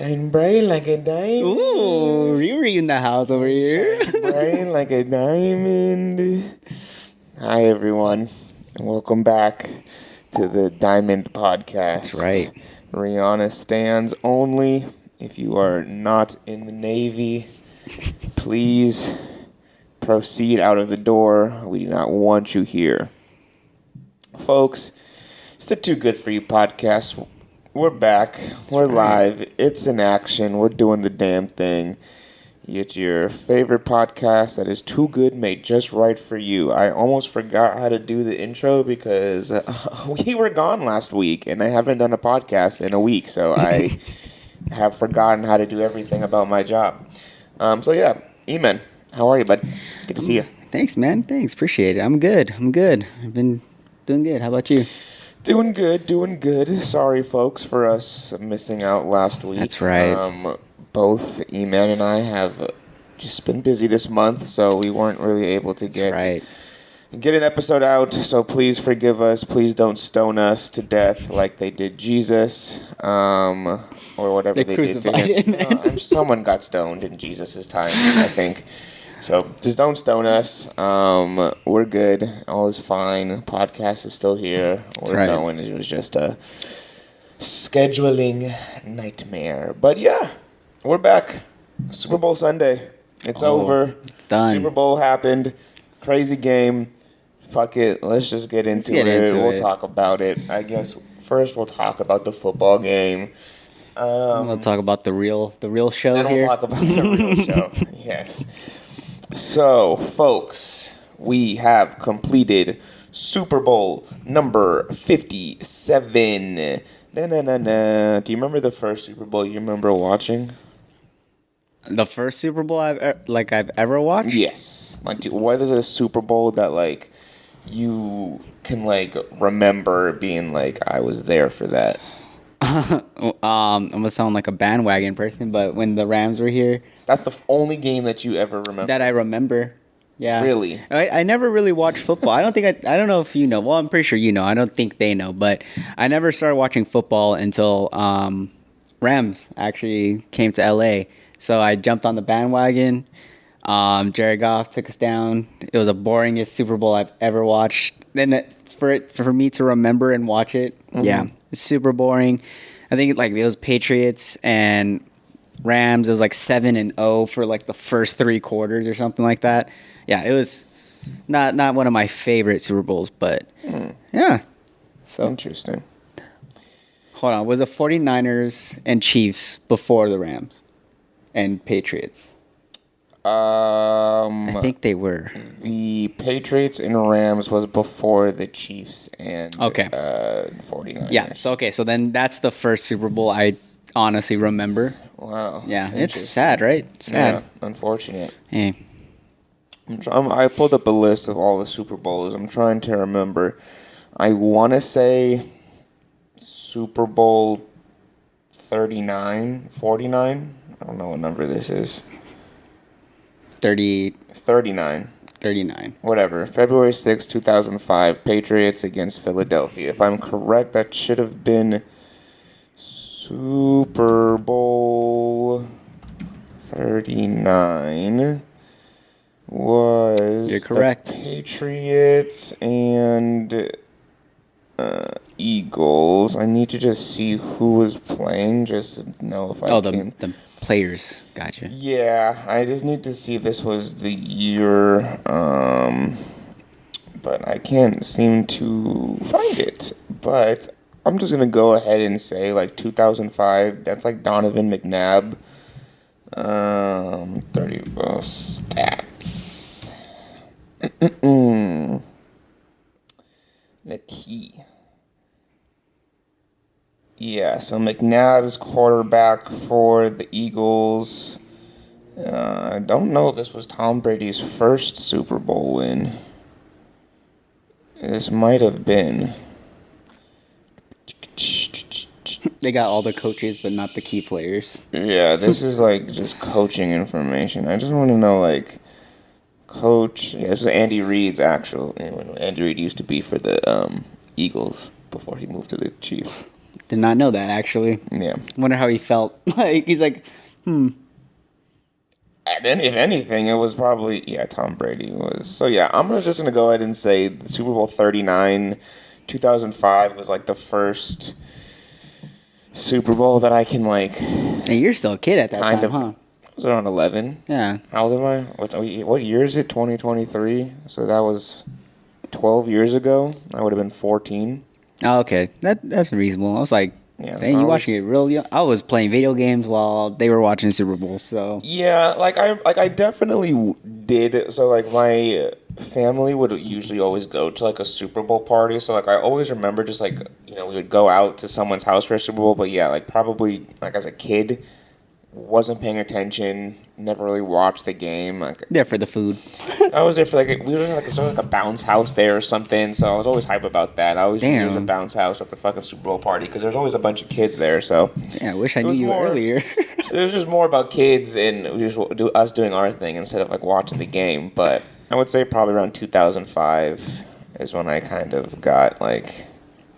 Shine bright like a diamond. Ooh, you're in the house over here. Shine bright like a diamond. Hi, everyone. And welcome back to the Diamond Podcast. That's right. Rihanna stands only. If you are not in the Navy, please proceed out of the door. We do not want you here. Folks, it's the Too Good For You podcast. We're back. We're live. It's in action. We're doing the damn thing. It's your favorite podcast that is too good, made just right for you. I almost forgot how to do the intro because we were gone last week, and I haven't done a podcast in a week, so I have forgotten how to do everything about my job. So yeah, Eamon, how are you, bud? Good to see you. Thanks, man. Thanks. Appreciate it. I'm good. I've been doing good. How about you? Doing good. Sorry, folks, for us missing out last week. That's right. Both Eamon and I have just been busy this month, so we weren't really able to get an episode out. So please forgive us. Please don't stone us to death like they did Jesus, or whatever they did to him. Someone got stoned in Jesus' time, I think. So just don't stone us. We're good. All is fine. Podcast is still here. We're going. It was just a scheduling nightmare. But yeah, we're back. Super Bowl Sunday. It's over. It's done. Super Bowl happened. Crazy game. Fuck it. Let's just get into it. We'll talk about it. I guess first we'll talk about the football game. We'll talk about the real show then here. We'll talk about the real show. Yes. So, folks, we have completed Super Bowl number 57. Do you remember the first Super Bowl you remember watching? The first Super Bowl I've ever watched? Yes. What is a Super Bowl that you can remember being I was there for that? I'm gonna sound like a bandwagon person, but when the Rams were here, that's the only game that you ever remember. That I remember. Yeah. Really? I never really watched football. I don't know if you know. Well, I'm pretty sure you know. I don't think they know, but I never started watching football until Rams actually came to LA. So I jumped on the bandwagon. Jared Goff took us down. It was the boringest Super Bowl I've ever watched. Then for me to remember and watch it, yeah, it's super boring. I think it was Patriots and Rams. It was 7-0 for the first 3 quarters or something like that. Yeah, it was not one of my favorite Super Bowls, but yeah. So interesting. Hold on, was the 49ers and Chiefs before the Rams and Patriots? I think they were. The Patriots and Rams was before the Chiefs and 49ers. Yeah, so then that's the first Super Bowl I honestly remember. Wow. Yeah, it's sad, right? Sad. Yeah, unfortunate. Hey. I pulled up a list of all the Super Bowls. I'm trying to remember. I want to say Super Bowl 49. I don't know what number this is. 39. Whatever. February 6, 2005, Patriots against Philadelphia. If I'm correct, that should have been Super Bowl 39. You're correct. The Patriots and Eagles. I need to just see who was playing just to know if I can. The players. Gotcha. Yeah, I just need to see if this was the year, but I can't seem to find it. But I'm just going to go ahead and say 2005. That's Donovan McNabb. 30 stats. The key. Yeah, so McNabb is quarterback for the Eagles. I don't know if this was Tom Brady's first Super Bowl win. This might have been. They got all the coaches, but not the key players. Yeah, this is just coaching information. I just want to know coach. Yeah, this is Andy Reid's actual. Andy Reid used to be for the Eagles before he moved to the Chiefs. Did not know that, actually. Yeah. Wonder how he felt. Like, he's like, And then, if anything, it was probably, Tom Brady was. So, I'm just going to go ahead and say the Super Bowl 39, 2005 was like the first Super Bowl that I can, like. hey, you're still a kid at that time, huh? I was around 11. Yeah. How old am I? What year is it? 2023? So that was 12 years ago. I would have been 14. Oh, okay. That's reasonable. I was like, dang, you watching it real young? I was playing video games while they were watching Super Bowl, so. Yeah, I definitely did. So, like, my family would usually always go to, like, a Super Bowl party. So, like, I always remember just, like, we would go out to someone's house for a Super Bowl. But, like, probably, like, as a kid, wasn't paying attention, never really watched the game. Like, there for the food. I was there for we were like, a bounce house there or something, so I was always hype about that. I always knew there was a bounce house at the fucking Super Bowl party because there's always a bunch of kids there. So yeah, I wish I knew you earlier. It was just more about kids and us doing our thing instead of like watching the game. But I would say probably around 2005 is when I kind of got like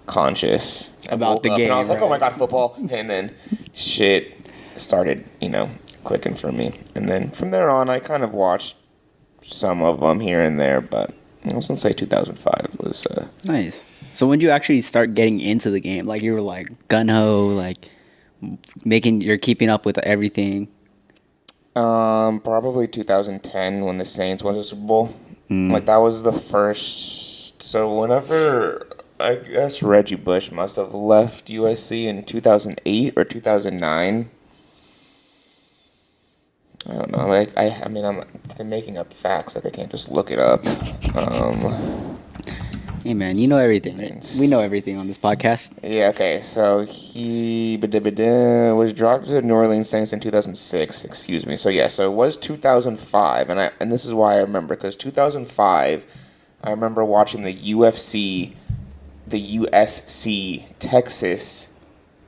conscious about the game. And I was like, oh my god, football, and then shit started, clicking for me. And then from there on, I kind of watched some of them here and there, but I was going to say 2005 was... nice. So when did you actually start getting into the game? Like, you were like gun-ho, like you're keeping up with everything? Probably 2010 when the Saints won the Super Bowl. Like, that was the first... So whenever... I guess Reggie Bush must have left USC in 2008 or 2009. I don't know. Like I'm making up facts. Like I can't just look it up. Hey man, you know everything. Right? We know everything on this podcast. Yeah. Okay. So he was dropped to the New Orleans Saints in 2006. Excuse me. So So it was 2005, and this is why I remember, because 2005, I remember watching the USC Texas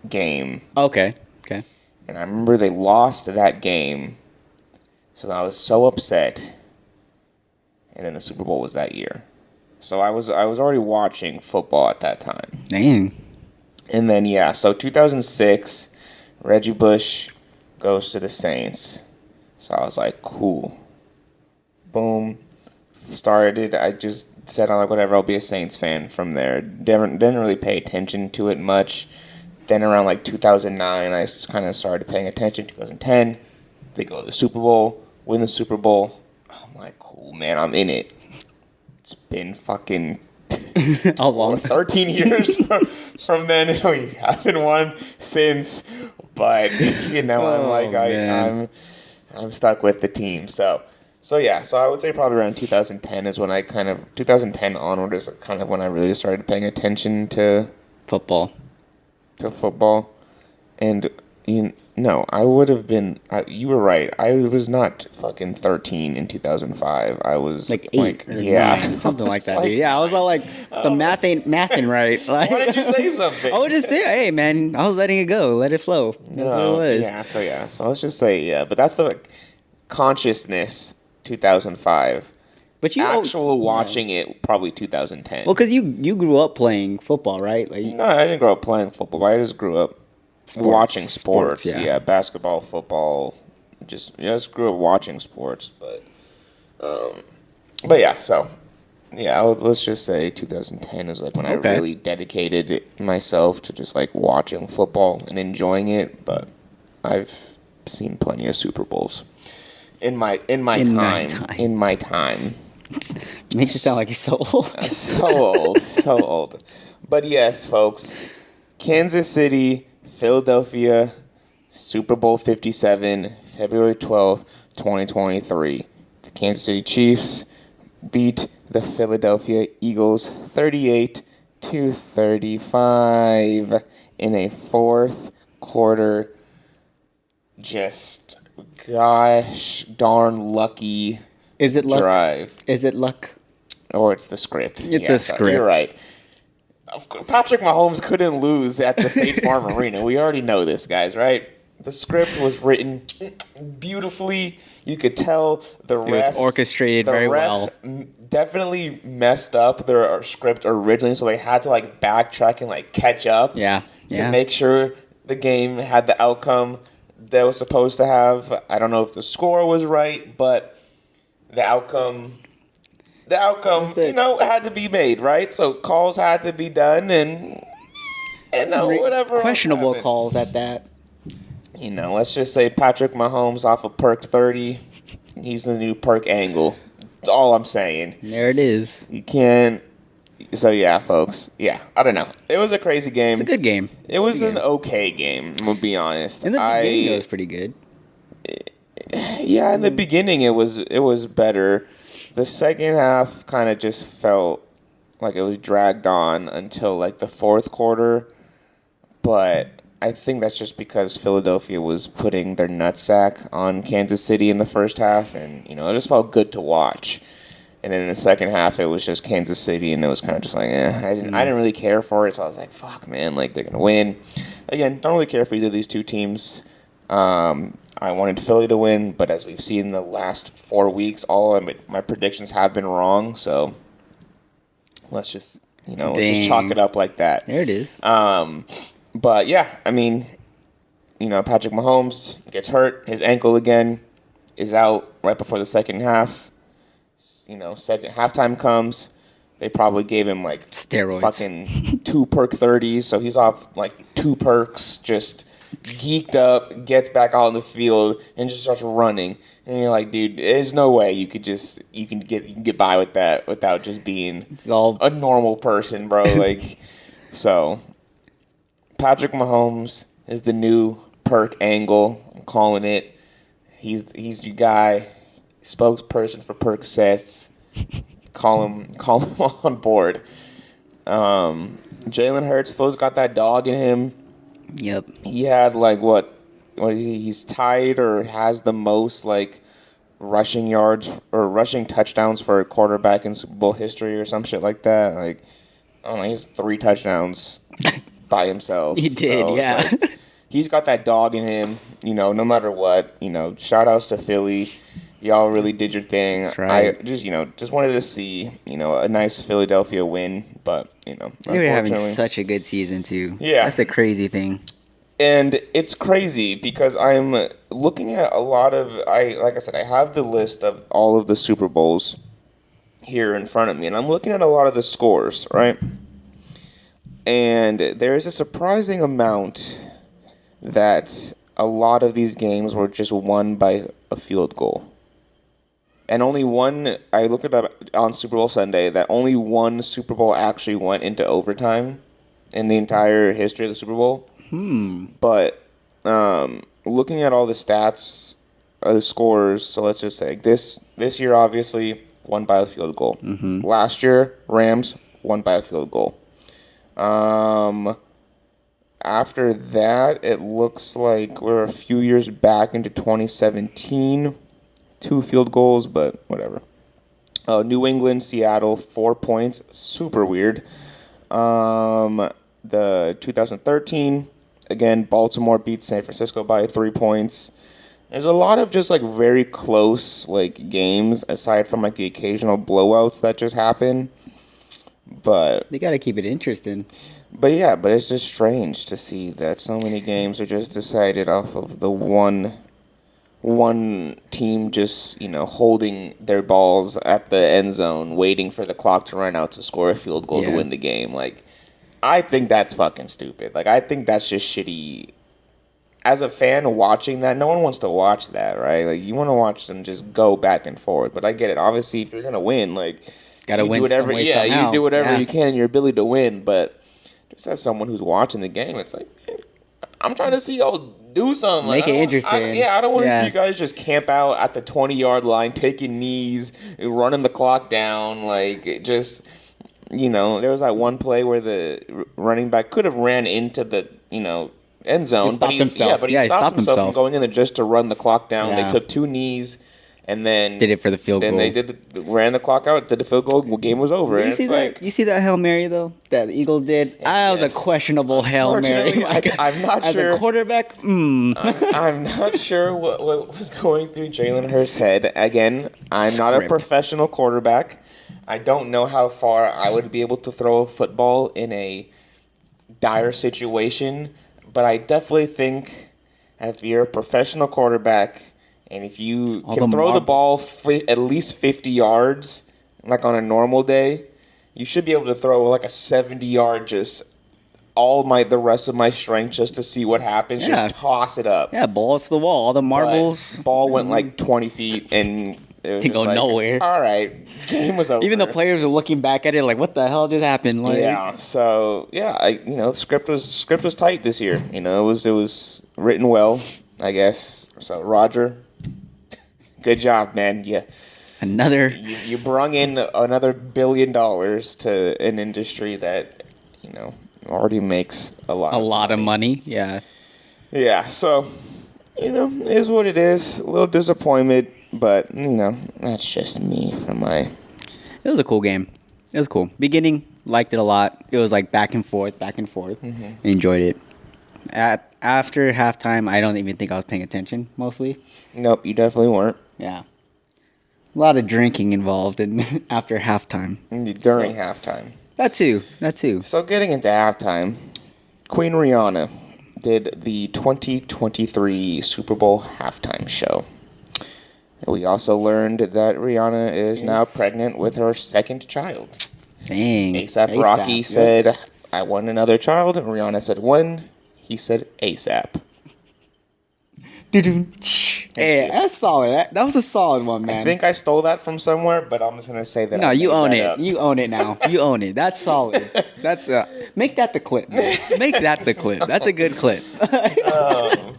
game. Okay. And I remember they lost that game. So I was so upset. And then the Super Bowl was that year. So I was already watching football at that time. Dang. And then so 2006, Reggie Bush goes to the Saints. So I was like, cool. Boom. Started. I just said, I'm like, whatever, I'll be a Saints fan from there. Didn't really pay attention to it much. Then around like 2009, I kind of started paying attention. 2010, they go to the Super Bowl, win the Super Bowl. I'm like, cool, man, I'm in it. It's been fucking how long? 13 years from then. We haven't won since, but I'm stuck with the team. So I would say probably around 2010 is when 2010 onward is kind of when I really started paying attention to football. And I would have been. You were right. I was not fucking 13 in 2005. I was like 8, or 9, something like that, dude. Yeah, I was all like, the math ain't mathing right. Like, why did you say something? I was just there. Hey, man, I was letting it go, let it flow. That's what it was. So let's just say but that's the consciousness 2005. But you watching it probably 2010. Well, because you grew up playing football, right? Like, no, I didn't grow up playing football. I just grew up watching sports. Yeah, basketball, football. Just grew up watching sports. Let's just say 2010 is like when I really dedicated myself to just like watching football and enjoying it. But I've seen plenty of Super Bowls in my time. Makes you sound like you're so old. so old. But yes, folks, Kansas City, Philadelphia, Super Bowl 57, February 12th, 2023. The Kansas City Chiefs beat the Philadelphia Eagles 38-35 in a fourth quarter. Just gosh darn lucky. Is it luck? Drive. Is it luck? Or it's the script. It's a script. You're right. Patrick Mahomes couldn't lose at the State Farm Arena. We already know this, guys, right? The script was written beautifully. You could tell the refs. It was orchestrated very well. Definitely messed up their script originally, so they had to like backtrack and like catch up. Yeah. Yeah. make sure the game had the outcome that it was supposed to have. I don't know if the score was right, but the outcome, had to be made, right? So calls had to be done, and whatever else Questionable happened. calls at that. Let's just say Patrick Mahomes off of perk 30. He's the new perk angle. That's all I'm saying. There it is. You can't. So yeah, folks. Yeah, I don't know. It was a crazy game. It's a good game. It was an okay game. I'm gonna be honest. In the beginning, it was pretty good. Yeah, in the beginning it was better. The second half kind of just felt like it was dragged on until like the fourth quarter. But I think that's just because Philadelphia was putting their nutsack on Kansas City in the first half, and it just felt good to watch. And then in the second half, it was just Kansas City, and it was kind of just like, I didn't really care for it. So I was like, fuck, man, like they're gonna win. Again, don't really care for either of these two teams. I wanted Philly to win, but as we've seen in the last 4 weeks, all of my predictions have been wrong. So let's just chalk it up like that. There it is. But yeah, I mean, Patrick Mahomes gets hurt. His ankle again is out right before the second half. Second halftime comes. They probably gave him like steroids, fucking 2 perk 30s. So he's off like 2 perks, just geeked up, gets back out on the field and just starts running. And you're like, dude, there's no way you can get by with that without just being a normal person, bro. Like, so Patrick Mahomes is the new perk angle. I'm calling it. He's your guy, spokesperson for Percocets. Call him on board. Jalen Hurts still's got that dog in him. Yep. He had like what is he? He's tied or has the most like rushing yards or rushing touchdowns for a quarterback in Super Bowl history or some shit like that. Like, I don't know, he has 3 touchdowns by himself. He did, so yeah. like, he's got that dog in him, no matter what. Shout outs to Philly. Y'all really did your thing. That's right. I just wanted to see, a nice Philadelphia win, but, they were having such a good season, too. Yeah. That's a crazy thing. And it's crazy because I'm looking at a lot of, like I said, I have the list of all of the Super Bowls here in front of me, and I'm looking at a lot of the scores, right? And there's a surprising amount that a lot of these games were just won by a field goal. And only one, I looked it up on Super Bowl Sunday, that only one Super Bowl actually went into overtime in the entire history of the Super Bowl. But looking at all the stats, the scores, so let's just say this year obviously won by a field goal. Last year, Rams won by a field goal. After that, it looks like we're a few years back into 2017. 2 field goals, but whatever. New England, Seattle, 4 points. Super weird. The 2013, again, Baltimore beats San Francisco by 3 points. There's a lot of just like very close like games aside from like the occasional blowouts that just happen. But they got to keep it interesting. But it's just strange to see that so many games are just decided off of the one team just, holding their balls at the end zone, waiting for the clock to run out to score a field goal to win the game. Like, I think that's fucking stupid. Like, I think that's just shitty. As a fan watching that, no one wants to watch that, right? Like, you want to watch them just go back and forth. But I get it. Obviously, if you're going to win, like, gotta win whatever, some way, somehow. You do whatever you can in your ability to win. But just as someone who's watching the game, it's like, man, I'm trying to see y'all do something. Make it interesting. I don't want to see you guys just camp out at the 20-yard line, taking knees, running the clock down. Like, it just, there was that one play where the running back could have ran into the, end zone. He stopped himself. Yeah, but he stopped himself from going in there just to run the clock down. Yeah. They took 2 knees. And then did it for the field goal. Then they ran the clock out, did the field goal, game was over. You see that? You see that Hail Mary though that the Eagles did? That was a questionable Hail Mary. I'm not as sure. As a quarterback, I'm not sure what was going through Jalen Hurts' head. Again, I'm not a professional quarterback. I don't know how far I would be able to throw a football in a dire situation, but I definitely think if you're a professional quarterback and if you can throw the ball at least 50 yards, like on a normal day, you should be able to throw like a 70-yard just the rest of my strength just to see what happens. Yeah. Just toss it up. Yeah, balls to the wall. All the marbles. But ball went like 20 feet and it was Didn't go like, nowhere. All right, game was over. Even the players were looking back at it like, "What the hell just happened?" Like, yeah. So yeah, script was tight this year. It was written well, I guess. So Roger, good job, man. You brung in another $1 billion to an industry that already makes a lot of money. Yeah. Yeah. So is what it is. A little disappointed. But, that's just me from my... It was a cool game. It was cool. Beginning, liked it a lot. It was like back and forth. Mm-hmm. Enjoyed it. After halftime, I don't even think I was paying attention, mostly. Nope, you definitely weren't. Yeah. A lot of drinking involved after halftime. During halftime. That too. So getting into halftime, Queen Rihanna did the 2023 Super Bowl halftime show. We also learned that Rihanna is now pregnant with her second child. Dang. ASAP Rocky said, I want another child. And Rihanna said, when? He said, ASAP. Hey, that's solid. That was a solid one, man. I think I stole that from somewhere, but I'm just going to say that. No, you own it. You own it now. You own it. That's solid. That's make that the clip. Man. Make that the clip. That's a good clip. But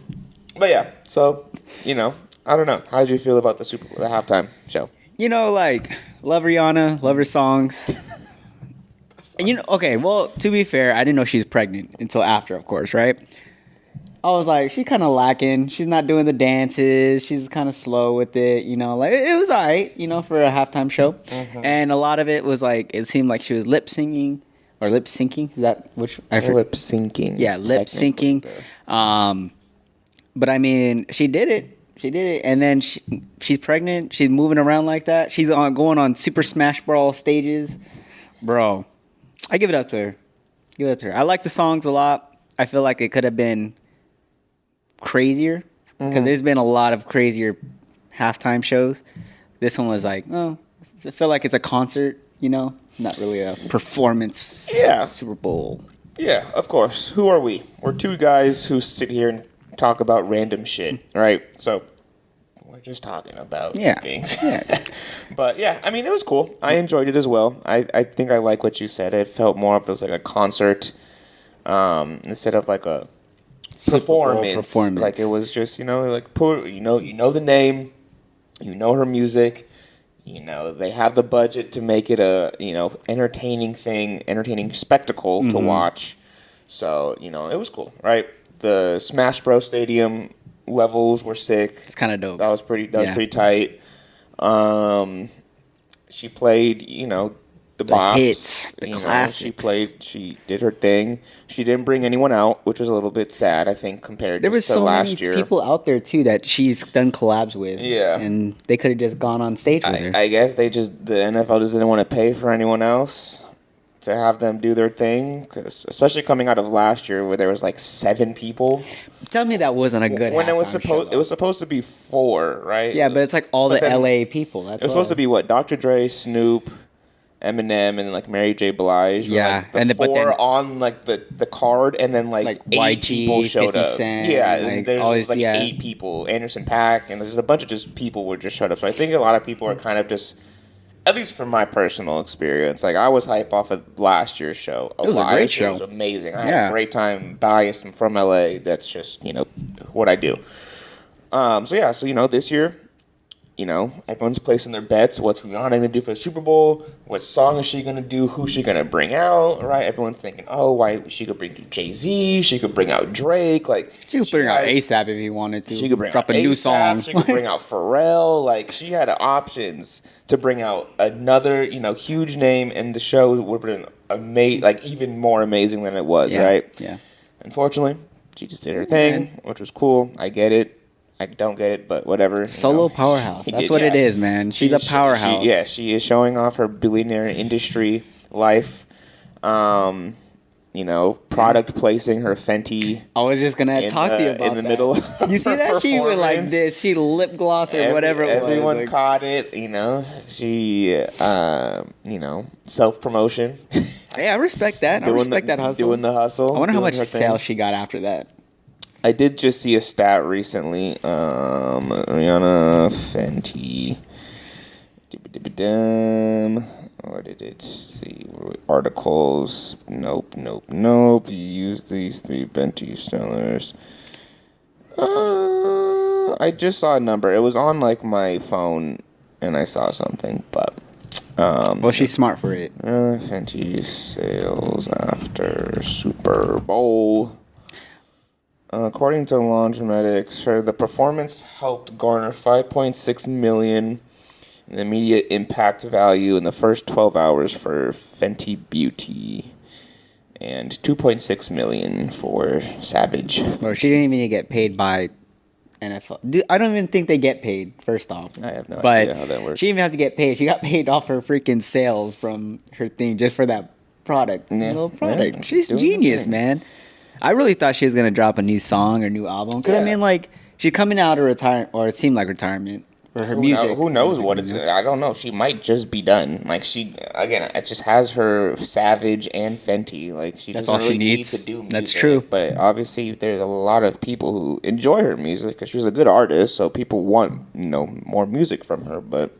yeah, so, I don't know. How did you feel about the halftime show? Love Rihanna, love her songs. And okay, well, to be fair, I didn't know she was pregnant until after, of course, right? I was like, she's kind of lacking. She's not doing the dances. She's kind of slow with it, it was all right, for a halftime show. Mm-hmm. And a lot of it was it seemed like she was lip syncing. Is that which? Lip syncing. Yeah, lip syncing. But I mean, she did it. And then she's pregnant. She's moving around like that. She's going on Super Smash Bros. Stages. Bro, I give it up to her. I like the songs a lot. I feel like it could have been crazier because there's been a lot of crazier halftime shows. This one was I feel like it's a concert, not really a performance. Yeah. Super Bowl. Yeah, of course. Who are we? We're two guys who sit here and talk about random shit, right? So we're just talking about things. Yeah. But yeah, I mean, it was cool. I enjoyed it as well. I think I like what you said. It felt more of it was like a concert instead of like a performance. Like it was just, you know the name, her music, they have the budget to make it a, entertaining spectacle to watch. So, it was cool, right? The Smash Bros. Stadium levels were sick. It's kind of dope. That was pretty tight. She played, the bops, hits, the classics. She did her thing. She didn't bring anyone out, which was a little bit sad, I think, compared to last year. There were so many people out there, too, that she's done collabs with. Yeah. And they could have just gone on stage with her. I guess the NFL just didn't want to pay for anyone else to have them do their thing, 'cause especially coming out of last year where there was 7 people. Tell me that wasn't a good when it was supposed to be 4, right? Yeah, but it's all the LA people. It was supposed to be what? Dr. Dre, Snoop, Eminem, and Mary J. Blige. Yeah, and then on the card, and then 8 YG, people showed 50 up. Cent, yeah, and there's 8 people. Anderson .Paak, and there's a bunch of just people who just showed up. So I think a lot of people are kind of just, at least from my personal experience, I was hype off of last year's show. It was a great show. It was amazing. I had a great time. Biased. I'm from LA. That's just what I do. So this year, everyone's placing their bets. What's Rihanna going to do for the Super Bowl? What song is she going to do? Who's she going to bring out? Right? Everyone's thinking, she could bring Jay-Z. She could bring out Drake. She could bring out ASAP if he wanted to. She could drop a new song. She could bring out Pharrell. She had options to bring out another, huge name, and the show would have been even more amazing than it was, right? Yeah. Unfortunately, she just did her thing, which was cool. I get it. I don't get it, but whatever. Solo powerhouse. That's what it is, man. She's a powerhouse. She is showing off her billionaire industry life. product placing her Fenty. I was just gonna talk to you about in the that. middle. Of You see her that she went like performance. this. She lip gloss or whatever it was. Everyone like- caught it. She self promotion. Hey, I respect that. I respect that hustle. Doing the hustle. I wonder how doing much her thing. sales she got after that. I did just see a stat recently. Rihanna Fenty. What did it see? Articles. Nope. You use these 3 Fenty sellers. I just saw a number. It was on like my phone, and I saw something, but. Well, she's smart for it. Fenty sales after Super Bowl. According to Laundromatics, the performance helped garner $5.6 million in immediate impact value in the first 12 hours for Fenty Beauty, and $2.6 million for Savage. Well, she didn't even get paid by NFL. Dude, I don't even think they get paid, first off. I have no but idea how that works. She didn't even have to get paid. She got paid off her freaking sales from her thing just for that product. Yeah. Little product. Yeah, She's doing her genius, thing. man. I really thought she was going to drop a new song or new album. Because, I Yeah. mean, like, she's coming out of retirement, or it seemed like retirement for her music. Who knows what it's? I don't know. She might just be done. Like it just has her Savage and Fenty. Like she That's doesn't all she really need needs. to do music. That's true. But obviously, there's a lot of people who enjoy her music because she's a good artist. So people want more music from her. But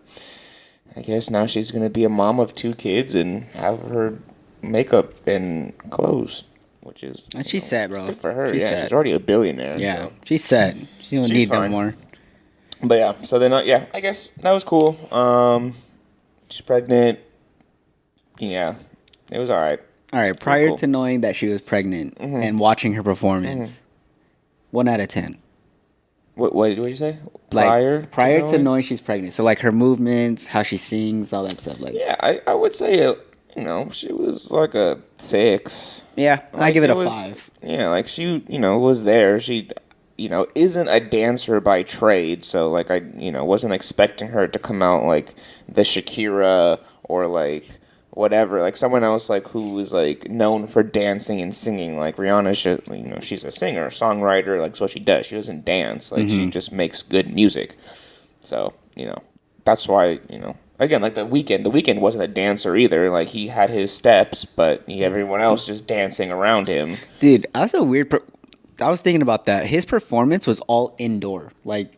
I guess now she's gonna be a mom of 2 kids and have her makeup and clothes, which is And she's set, bro. good for her. She's yeah, set. she's already a billionaire. Yeah, so. she's set. She don't She's need no fine. more. But yeah, so then I guess that was cool. She's pregnant. Yeah, it was all right. All right, prior cool. to knowing that she was pregnant and watching her performance, 1 out of 10. What did you say? Like prior to knowing she's pregnant, so like her movements, how she sings, all that stuff. Like Yeah, I would say she was like a 6. yeah, I Like, give it a was- 5. Yeah, like she was there. She isn't a dancer by trade, so like I wasn't expecting her to come out like the Shakira or like whatever, like someone else like who was like known for dancing and singing. Like Rihanna, she's a singer, songwriter, like so she does. She doesn't dance, like she just makes good music. So that's why again, like The Weeknd wasn't a dancer either. Like he had his steps, but everyone else just dancing around him. Dude, that's a weird. I was thinking about that. His performance was all indoor. Like,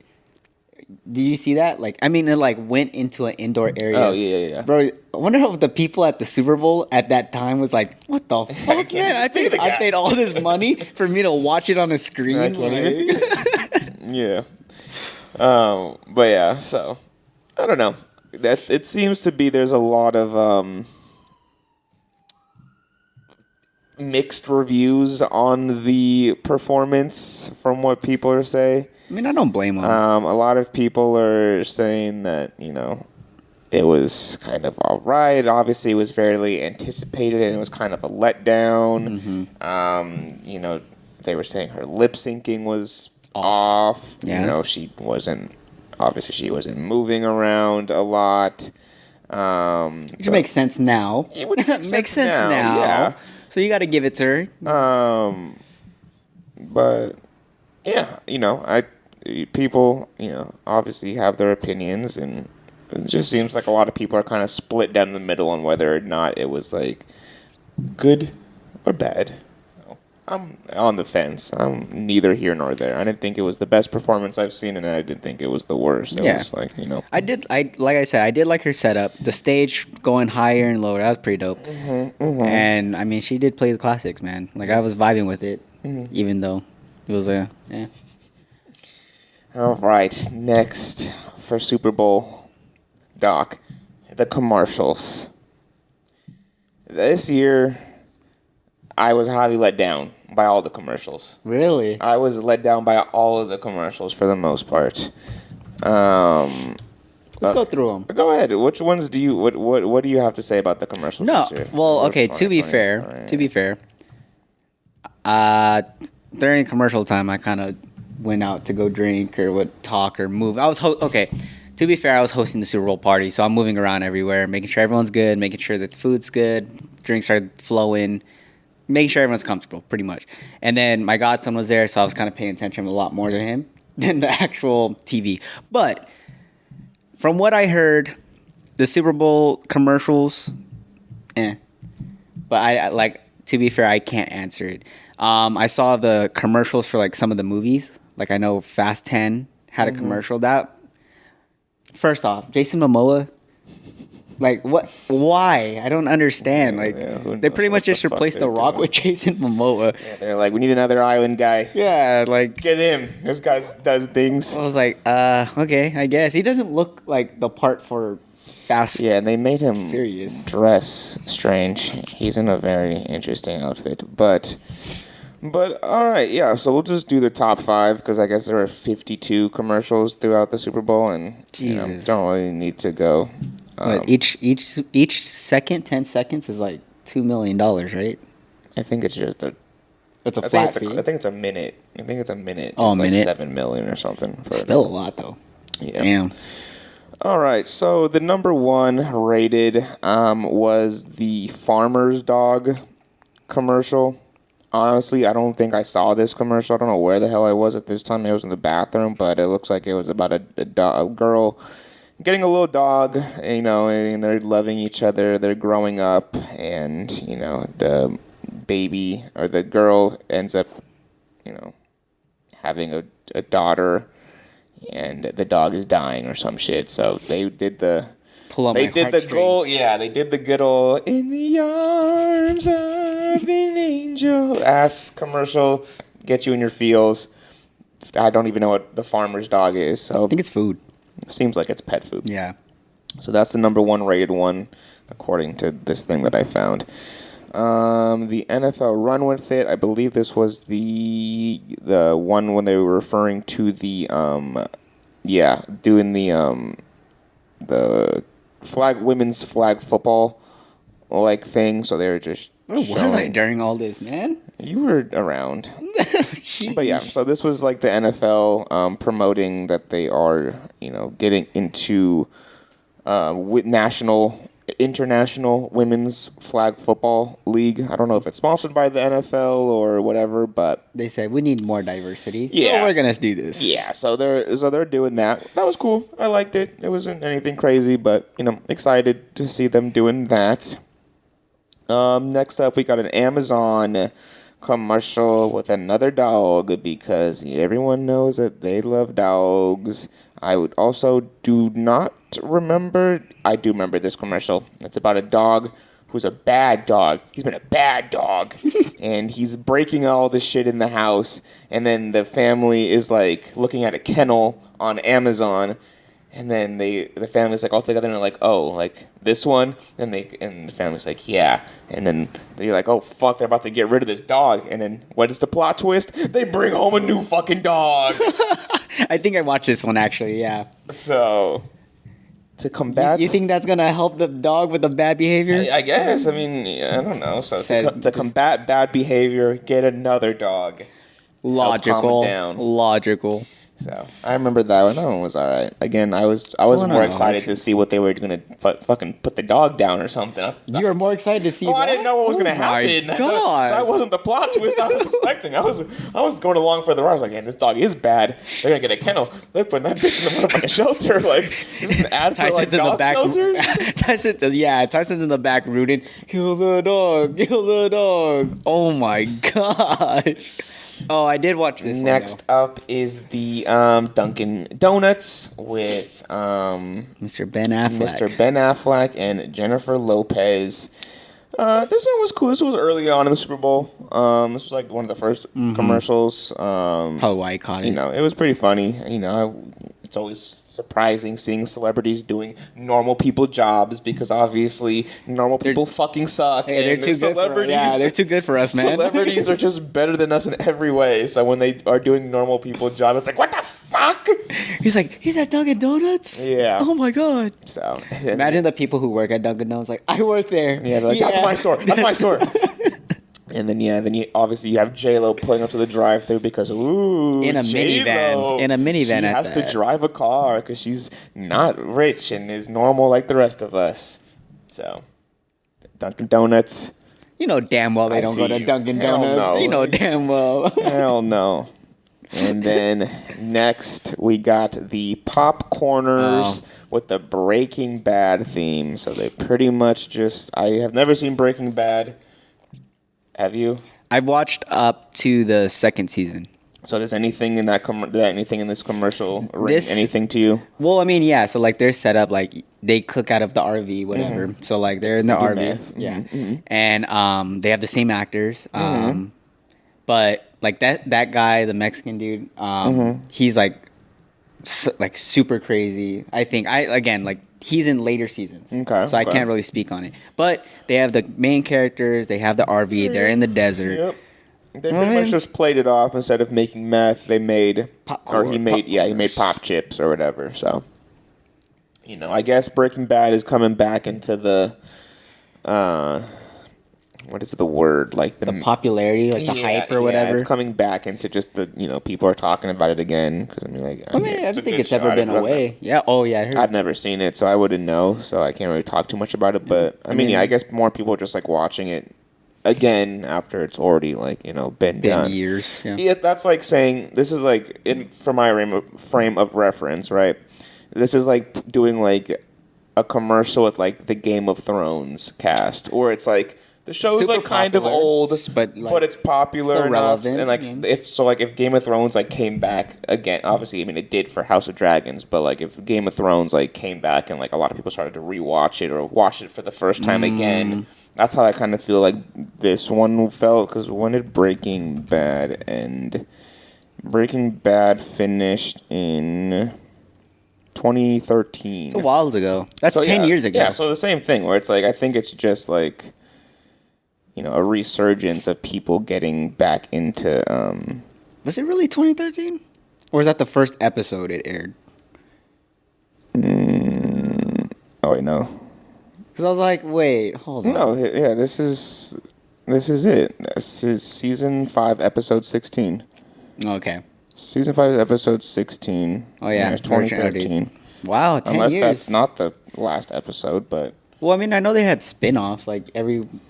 did you see that? Like, I mean, it like went into an indoor area. Oh yeah. Bro, I wonder how the people at the Super Bowl at that time was like, "What the fuck, can't man? I even see the I guy." paid all this money for me to watch it on a screen." I can't even Like- see it. Yeah. But yeah, so I don't know. It seems to be there's a lot of mixed reviews on the performance from what people are saying. I mean, I don't blame him. A lot of people are saying that it was kind of all right. Obviously, it was fairly anticipated, and it was kind of a letdown. They were saying her lip syncing was off. Yeah. She wasn't moving around a lot. Which makes sense now. It would make Makes sense sense now, now. yeah. So you got to give it to her. But yeah, people, obviously have their opinions, and it just seems like a lot of people are kind of split down the middle on whether or not it was like good or bad. So, I'm on the fence. I'm neither here nor there. I didn't think it was the best performance I've seen, and I didn't think it was the worst. It Yeah. was like, Like I said, I did like her setup. The stage going higher and lower. That was pretty dope. And I mean, she did play the classics, man. Like I was vibing with it, even though it was yeah. All right, next for Super Bowl, Doc, the commercials. This year, I was highly let down by all the commercials. Really? I was let down by all of the commercials for the most part. Let's go through them. Go ahead. Which ones do you what do you have to say about the commercials No, this year? well, Which okay. one? To be Fine, fair, during commercial time, I kind of went out to go drink or would talk or move. I was okay. To be fair, I was hosting the Super Bowl party, so I'm moving around everywhere, making sure everyone's good, making sure that the food's good, drinks are flowing, making sure everyone's comfortable, pretty much. And then my godson was there, so I was kind of paying attention a lot more to him than the actual TV. But from what I heard, the Super Bowl commercials, But I like, to be fair, I can't answer it. I saw the commercials for like some of the movies. Like I know Fast 10 had a commercial. That, first off, Jason Momoa. Like what? Why? I don't understand. Like they pretty much just replaced The Rock with Jason Momoa. Yeah, they're like, we need another island guy. Yeah, like Get him. This guy does things. I was like, okay, I guess he doesn't look like the part for Fast. Yeah, they made him Furious. dress strange. He's in a very interesting outfit, but all right, yeah. So we'll just do the top 5 because I guess there are 52 commercials throughout the Super Bowl, and don't really need to go. But each second, 10 seconds is like $2 million, right? I think it's just a. It's a I flat think fee. I think it's a minute. I think it's a minute. Oh, it's a minute? Like 7 million or something. Still a lot though. Yeah. Damn. All right, so the number 1 rated was the Farmer's Dog commercial. Honestly, I don't think I saw this commercial. I don't know where the hell I was at this time. I was in the bathroom, but it looks like it was about a girl getting a little dog, and they're loving each other. They're growing up, and, the baby or the girl ends up, having a daughter. And the dog is dying or some shit. So they did the They did the good old "In the Arms of an Angel" ass commercial. Get you in your feels. I don't even know what the farmer's dog is. So I think it's food. It seems like it's pet food. Yeah. So that's the number 1 rated one, according to this thing that I found. The NFL Run With It. I believe this was the one when they were referring to the doing the women's flag football like thing. So they were just. Where was I during all this, man? You were around. But yeah, so this was like the NFL promoting that they are, getting into international women's flag football league. I don't know if it's sponsored by the NFL or whatever, but they said we need more diversity. Yeah, so we're gonna do this. Yeah, so they're doing that. That was cool. I liked it. It wasn't anything crazy, but excited to see them doing that. Next up, we got an Amazon commercial with another dog because everyone knows that they love dogs. I would also do remember this commercial. It's about a dog who's a bad dog. He's been a bad dog. And he's breaking all the shit in the house. And then the family is like looking at a kennel on Amazon. And then the family's like all together and they're like, oh, like this one? And the family's like, yeah. And then you're like, oh fuck, they're about to get rid of this dog. And then what is the plot twist? They bring home a new fucking dog. I think I watched this one actually, yeah. So to combat, you think that's gonna help the dog with the bad behavior? I guess. I mean, I don't know. So to combat bad behavior, get another dog. Logical. So I remember that one. That one was all right. Again, I was more excited to see what they were gonna fucking put the dog down or something. You were more excited to see. I didn't know what was gonna happen. My God, that wasn't the plot twist I was expecting. I was going along for the ride. I was like, man, this dog is bad. They're gonna get a kennel. They're putting that bitch in the motherfucking shelter. Like, is this an ad for like dog shelters? Tyson's in the back rooting. Kill the dog. Oh my gosh. Oh, I did watch this. Next up is the Dunkin' Donuts with Mr. Ben Affleck and Jennifer Lopez. This one was cool. This was early on in the Super Bowl. This was like one of the first commercials. Probably why I caught it. It was pretty funny. It's always surprising seeing celebrities doing normal people jobs because obviously normal people fucking suck. Hey, they're too good for us. Yeah, they're too good for us, man. Celebrities are just better than us in every way. So when they are doing normal people jobs, it's like, what the fuck? He's like, he's at Dunkin' Donuts? Yeah. Oh my God. So imagine the people who work at Dunkin' Donuts like, I work there. Yeah, they're like, that's my store. That's my store. And then you obviously have J-Lo pulling up to the drive-thru because in a minivan. She has to drive a car because she's not rich and is normal like the rest of us. So, Dunkin' Donuts. You know damn well they I don't go see to you. Dunkin' Hell Donuts. no. You know damn well. Hell no. And then next we got the Popcorners with the Breaking Bad theme. So they pretty much just... I have never seen Breaking Bad. Have you? I've watched up to the second season. So does anything in that anything in this commercial ring This- anything to you? Well, I mean, yeah. So like they're set up like they cook out of the RV, whatever. So like they're in the do RV, math. yeah, and they have the same actors. But like that guy, the Mexican dude, he's like super crazy. I think like he's in later seasons. Okay, So I okay. can't really speak on it. But they have the main characters. They have the RV. They're in the desert. Yep. They pretty much just played it off. Instead of making meth, they made Popcorn. Or he made pop chips or whatever. So, I guess Breaking Bad is coming back into the, what is the word? Like The popularity, like the hype or whatever. It's coming back into just the, people are talking about it again. Because I don't think it's ever been away. Yeah. Oh, yeah. I heard. I've never seen it, so I wouldn't know. So I can't really talk too much about it. But I guess more people are just like watching it again after it's already been done. Years. Yeah. Yeah, that's like saying this is like for my frame of reference, right? This is like doing like a commercial with like the Game of Thrones cast, or it's like the show's Super like kind of popular, old, but it's popular still enough, relevant, and like yeah. if Game of Thrones like came back again, obviously it did for House of Dragons, but like if Game of Thrones like came back and like a lot of people started to rewatch it or watch it for the first time again, that's how I kind of feel like this one felt. Because when did Breaking Bad end? Breaking Bad finished in 2013. It's a while ago. That's 10 years ago. Yeah, so the same thing where it's like I think it's just like a resurgence of people getting back into Was it really 2013? Or was that the first episode it aired? Oh wait, no. Because I was like, wait, hold on. No, yeah, this is it. This is season 5, episode 16. Okay. Season 5, episode 16. Oh, yeah. It's 2013. Wow, 10 Unless years. that's not the last episode, but... Well, I mean, I know they had spin-offs, like everyone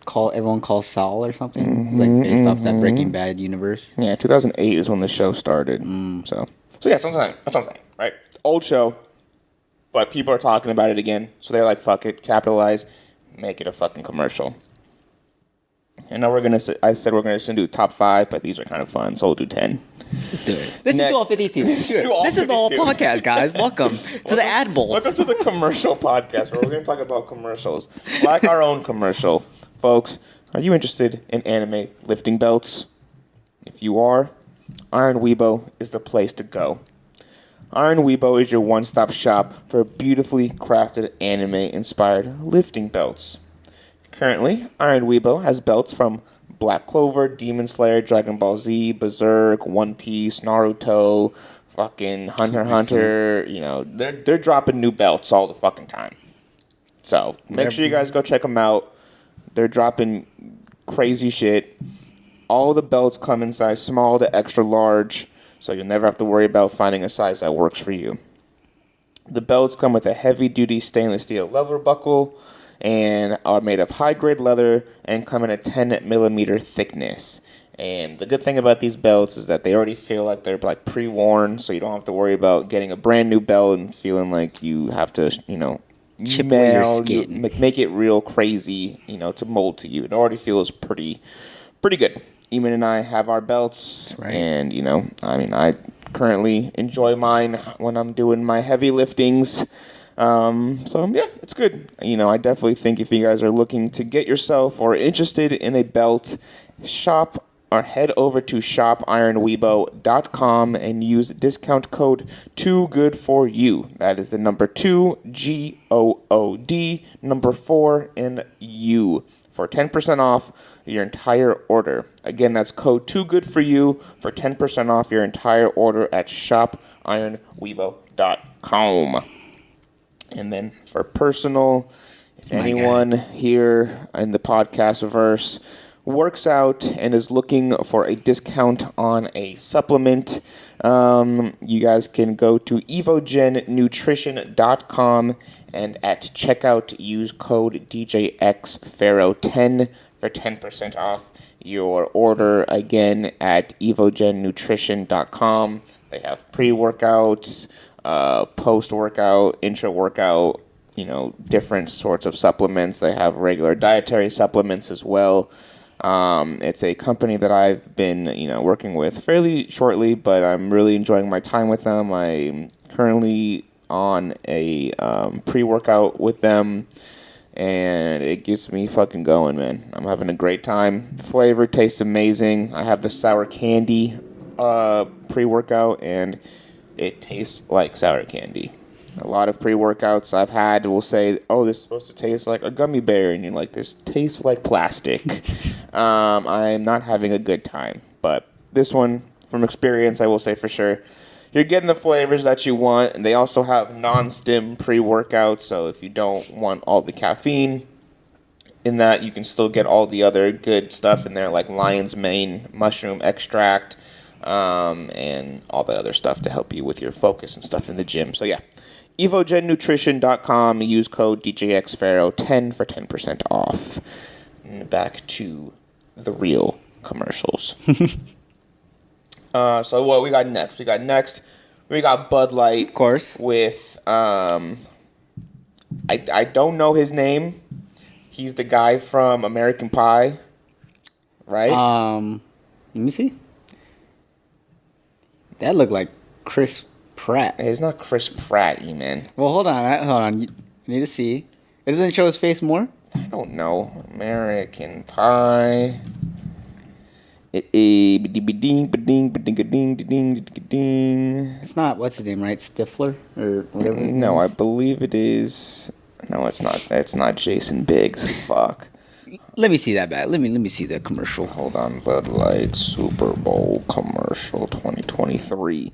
calls Saul or something, like based off that Breaking Bad universe. Yeah, 2008 is when the show started. So yeah, that's what I'm saying, right? Old show, but people are talking about it again, so they're like, fuck it, capitalize, make it a fucking commercial. And now I said we're gonna do top 5, but these are kind of fun, so we'll do 10. Let's do it. This is all 52. This is the whole podcast, guys. Welcome to the Ad Bowl. Welcome to the commercial podcast, where we're gonna talk about commercials, like our own commercial. Folks, are you interested in anime lifting belts? If you are, IRONWEEBO is the place to go. IRONWEEBO is your one-stop shop for beautifully crafted anime-inspired lifting belts. Currently, IRONWEEBO has belts from Black Clover, Demon Slayer, Dragon Ball Z, Berserk, One Piece, Naruto, fucking Hunter x Hunter. They're dropping new belts all the fucking time. So make sure you guys go check them out. They're dropping crazy shit. All the belts come in size small to extra large, so you'll never have to worry about finding a size that works for you. The belts come with a heavy-duty stainless steel leather buckle and are made of high-grade leather and come in a 10-millimeter thickness. And the good thing about these belts is that they already feel like they're like pre-worn, so you don't have to worry about getting a brand new belt and feeling like you have to, chip away your skin. Make it real crazy, to mold to you. It already feels pretty good. Eamon and I have our belts, right. And I currently enjoy mine when I'm doing my heavy liftings. So yeah, it's good. I definitely think if you guys are looking to get yourself or interested in a belt, shop or head over to shopironweebo.com and use discount code 2GOOD4U. That is the number 2, GOOD, number 4, and U for 10% off your entire order. Again, that's code 2GOOD4U for 10% off your entire order at shopironweebo.com. And then for personal, if anyone here in the podcast verse works out and is looking for a discount on a supplement, you guys can go to evogennutrition.com and at checkout use code DJXPharaoh10 for 10% off your order again at evogennutrition.com. They have pre-workouts, post-workout, intra-workout, different sorts of supplements. They have regular dietary supplements as well. It's a company that I've been, working with fairly shortly, but I'm really enjoying my time with them. I'm currently on a pre-workout with them, and it gets me fucking going, man. I'm having a great time. The flavor tastes amazing. I have the sour candy pre-workout, and it tastes like sour candy. A lot of pre-workouts I've had will say, oh, this is supposed to taste like a gummy bear, and you're like, this tastes like plastic. I'm not having a good time, but this one, from experience, I will say for sure, you're getting the flavors that you want, and they also have non-stim pre-workout, so if you don't want all the caffeine in that, you can still get all the other good stuff in there, like lion's mane, mushroom extract, and all that other stuff to help you with your focus and stuff in the gym. So yeah, EVOGENnutrition.com, use code DJXFaro10 for 10% off. And back to the real commercials. So what we got next? We got Bud Light. Of course. With, I don't know his name. He's the guy from American Pie, right? Let me see. That looked like Chris Pratt. It's not Chris Pratt, man. Well, hold on. You need to see. It doesn't show his face more? I don't know. American Pie. It's not, what's his name, right? Stifler or whatever his name No, is? I believe it is. No, it's not. It's not Jason Biggs. Fuck. Let me see that back. Let me see that commercial. Hold on. Bud Light Super Bowl commercial 2023.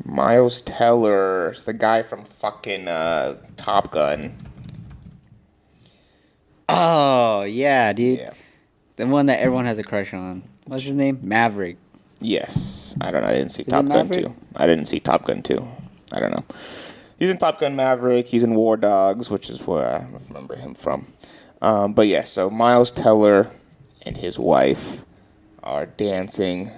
Miles Teller. It's the guy from fucking Top Gun. Oh, yeah, dude. Yeah. The one that everyone has a crush on. What's his name? Maverick. Yes. I don't know. I didn't see Is Top it Gun Maverick? 2. I didn't see Top Gun 2. I don't know. He's in Top Gun Maverick. He's in War Dogs, which is where I remember him from. But yeah, so Miles Teller and his wife are dancing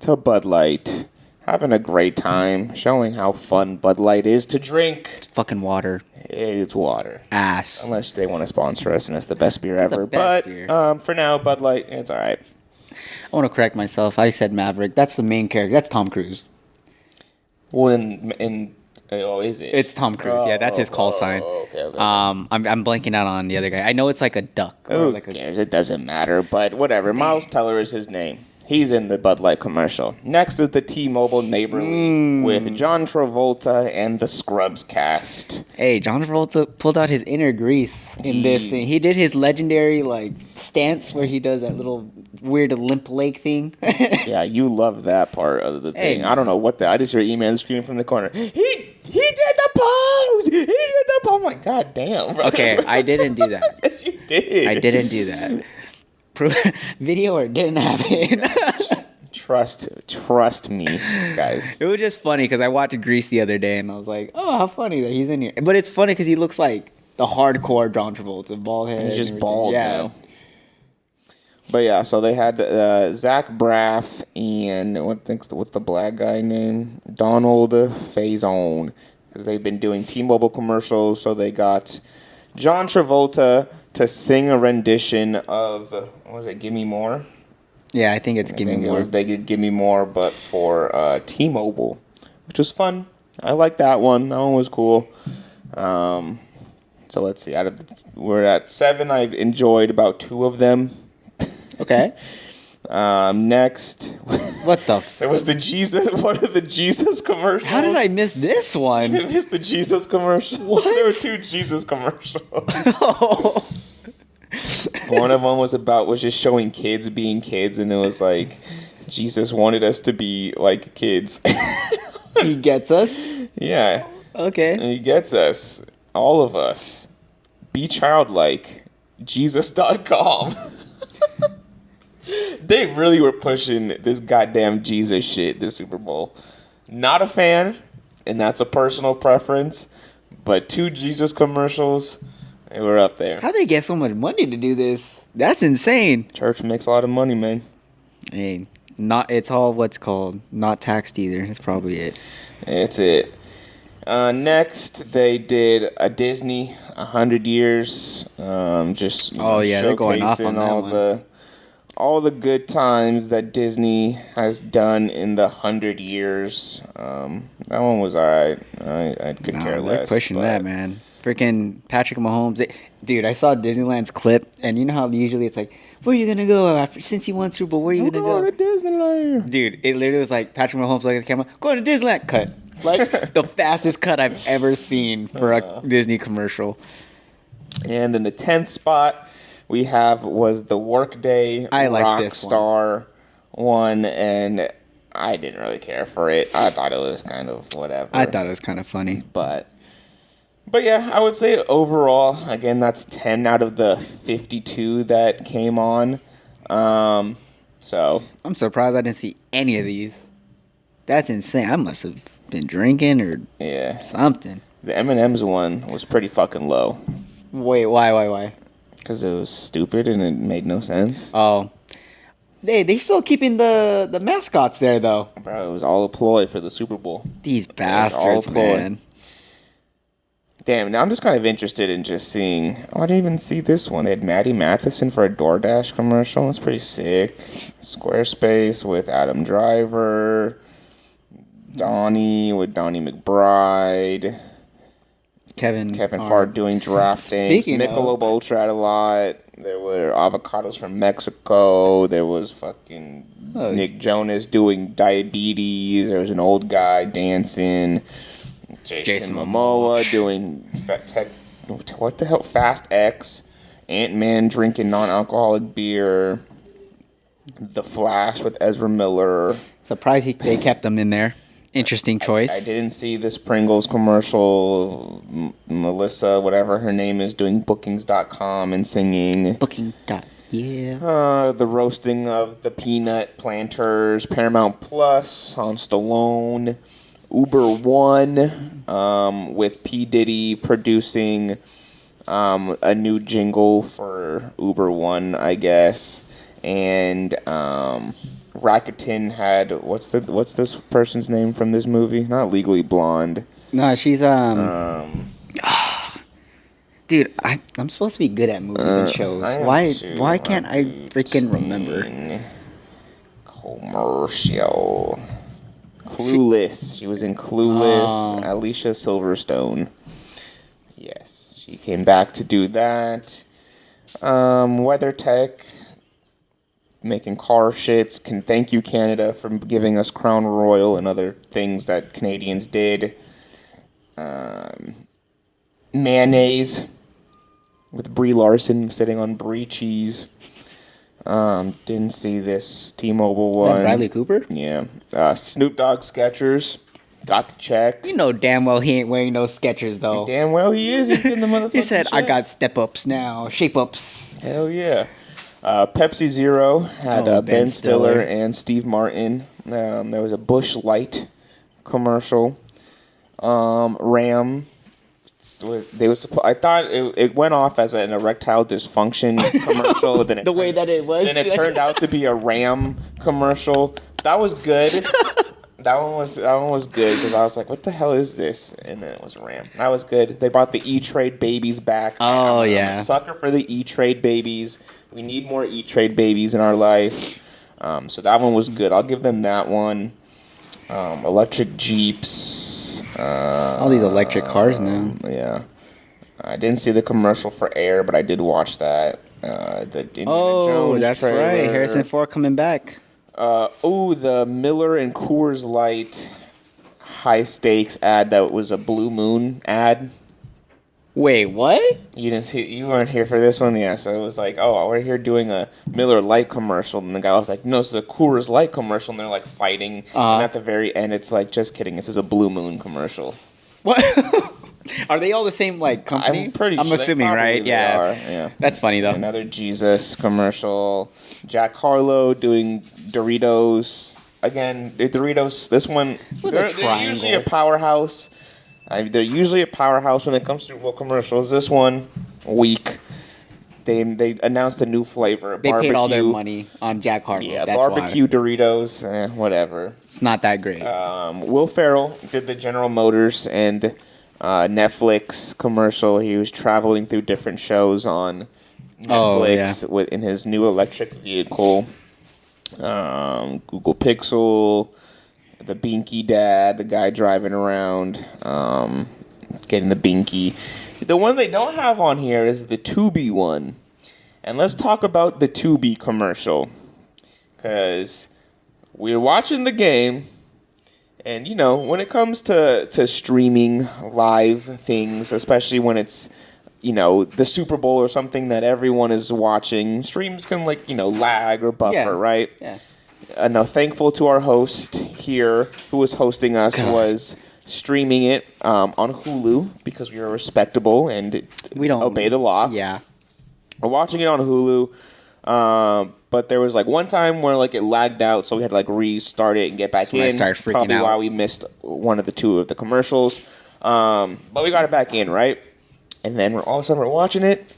to Bud Light, having a great time, showing how fun Bud Light is to drink. It's fucking water. It's water. Ass. Unless they want to sponsor us and it's the best beer It's the ever. best But beer. for now, Bud Light, it's all right. I want to correct myself. I said Maverick. That's the main character. That's Tom Cruise. Well, is it? It's Tom Cruise. Yeah, that's his call sign. Okay. I'm blanking out on the other guy. I know it's like a duck. Or Who like cares? It doesn't matter. But whatever. Miles Teller is his name. He's in the Bud Light commercial. Next is the T-Mobile Neighborly with John Travolta and the Scrubs cast. Hey, John Travolta pulled out his inner Grease in this thing. He did his legendary stance where he does that little weird limp leg thing. Yeah, you love that part of the thing. Hey. I don't know what I just hear E-Man screaming from the corner. He did the pose. He did the pose. I'm like, God damn, bro. Okay, I didn't do that. Yes, you did. I didn't do that. Video or it didn't happen. Trust me, guys. It was just funny because I watched Grease the other day and I was like, oh, how funny that he's in here. But it's funny because he looks like the hardcore John Travolta, bald head. He's and just everything. bald Yeah. now. But yeah, so they had Zach Braff and what's the black guy name? Donald Faison, because they've been doing T-Mobile commercials. So they got John Travolta to sing a rendition of what was it? Give Me More. Yeah, I think it's Give Me More. They did Give Me More, but for T-Mobile, which was fun. I like that one. That one was cool. So let's see. We're at 7. I enjoyed about 2 of them. Okay. Next, What the there was the Jesus. What are the Jesus commercials? How did I miss this You one? missed the Jesus commercial. What? There were 2 Jesus commercials. One of them was just showing kids being kids, and it was like Jesus wanted us to be like kids. He gets us? Yeah, Okay. and he gets us, all of us. Be childlike. Jesus.com. They really were pushing this goddamn Jesus shit this Super Bowl. Not a fan, and that's a personal preference, But 2 Jesus commercials, they were up there. How they get so much money to do this? That's insane. Church makes a lot of money, man. Hey, it's all what's called not taxed either. That's probably it. It's it. Next, they did a Disney 100 years. Just They're going off on that all the good times that Disney has done in the 100 years. That one was alright. I could care less. They're pushing that, man. Freaking Patrick Mahomes. Dude, I saw Disneyland's clip, and you know how usually it's like, where are you gonna go after since you won Super Bowl? Where are you gonna go? To Disneyland. Dude, it literally was like Patrick Mahomes looking at the camera, going to Disneyland. Cut. Like the fastest cut I've ever seen for a Disney commercial. And in the 10th spot, we was the Workday Rockstar one, and I didn't really care for it. I thought it was kind of whatever. I thought it was kind of funny. But yeah, I would say overall, again, that's 10 out of the 52 that came on. So I'm surprised I didn't see any of these. That's insane. I must have been drinking or something. The M&M's one was pretty fucking low. Wait, why? Because it was stupid and it made no sense. Oh. They're still keeping the mascots there, though. Bro, it was all a ploy for the Super Bowl. These bastards, man. Damn, now I'm just kind of interested in just seeing... Oh, I didn't even see this one. They had Maddie Matheson for a DoorDash commercial. That's pretty sick. Squarespace with Adam Driver. Donnie with Donnie McBride. Kevin Hart doing drafting. Michelob Ultra had a lot. There were avocados from Mexico. There was fucking Nick Jonas doing diabetes. There was an old guy dancing. Jason Momoa doing what the hell? Fast X. Ant-Man drinking non-alcoholic beer. The Flash with Ezra Miller. Surprised they kept him in there. Interesting choice. I didn't see this Pringles commercial. Melissa, whatever her name is, doing bookings.com and singing. Yeah. The roasting of the peanut planters. Paramount Plus on Stallone. Uber One with P. Diddy producing a new jingle for Uber One, I guess. And Rakuten had what's this person's name from this movie? Not Legally Blonde. No, she's dude, I'm supposed to be good at movies and shows. Why can't I freaking remember? Commercial. Clueless. She was in Clueless. Alicia Silverstone. Yes, she came back to do that. WeatherTech. Making car shits. Thank you, Canada, for giving us Crown Royal and other things that Canadians did. Mayonnaise with Brie Larson sitting on Brie cheese. Didn't see this T-Mobile one. Is that Bradley Cooper? Yeah. Snoop Dogg Skechers. Got the check. You know damn well he ain't wearing no Skechers, though. Damn well he is. He's getting the motherfucking He said, check. I got step-ups now. Shape-ups. Hell yeah. Pepsi Zero had Ben Stiller and Steve Martin. There was a Busch Light commercial. Ram. I thought it went off as an erectile dysfunction commercial. Then the way that it was. Then it turned out to be a Ram commercial. That was good. That one was good because I was like, what the hell is this? And then it was Ram. That was good. They brought the E-Trade babies back. Oh, I'm yeah. a sucker for the E-Trade babies. We need more E-Trade babies in our life. So that one was good. I'll give them that one. Electric Jeeps. All these electric cars now. Yeah. I didn't see the commercial for Air, but I did watch that. The Indiana Jones that's trailer. right. Harrison Ford coming back. The Miller and Coors Light high stakes ad that was a Blue Moon ad. Wait, what? You weren't here for this one? Yeah, so it was like, oh, we're here doing a Miller Lite commercial. And the guy was like, no, this is a Coors Light commercial. And they're like fighting. And at the very end, it's like, just kidding. This is a Blue Moon commercial. What? Are they all the same, like, company? I'm pretty sure. I'm assuming, right? Yeah. Yeah. That's funny, though. Another Jesus commercial. Jack Harlow doing Doritos. Again, the Doritos, this one, they're usually a powerhouse. They're usually a powerhouse when it comes to Super Bowl commercials. This one, weak. They announced a new flavor. They paid all their money on Jack Harlow. Yeah, that's barbecue why. Doritos, whatever. It's not that great. Will Ferrell did the General Motors and Netflix commercial. He was traveling through different shows on Netflix in his new electric vehicle. Google Pixel, the Binky Dad, the guy driving around, getting the Binky. The one they don't have on here is the Tubi one. And let's talk about the Tubi commercial. Because we're watching the game, and, you know, when it comes to streaming live things, especially when it's, you know, the Super Bowl or something that everyone is watching, streams can, like, you know, lag or buffer, right? Yeah. Now, thankful to our host here, who was hosting us, was streaming it on Hulu because we are respectable and we don't obey the law. Yeah. We're watching it on Hulu, but there was like one time where like it lagged out, so we had to like restart it and get back in. I started freaking Probably out. why we missed one of the two of the commercials. But we got it back in, right? And then all of a sudden we're watching it,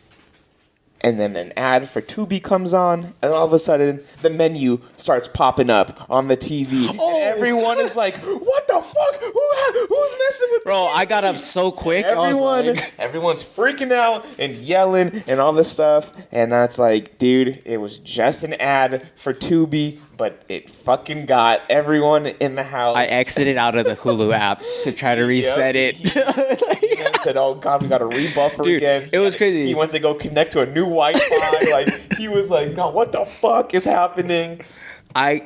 and then an ad for Tubi comes on, and all of a sudden the menu starts popping up on the TV. Oh. And everyone is like, "What the fuck? Who's messing with?" Bro, the TV? I got up so quick. I was like, Everyone's freaking out and yelling and all this stuff, and that's like, dude, it was just an ad for Tubi, but it fucking got everyone in the house. I exited out of the Hulu app to try to reset it. He said, "Oh God, we got to rebuffer Dude, again." it was crazy. He went to go connect to a new Wi-Fi. Like he was like, "No, what the fuck is happening?" I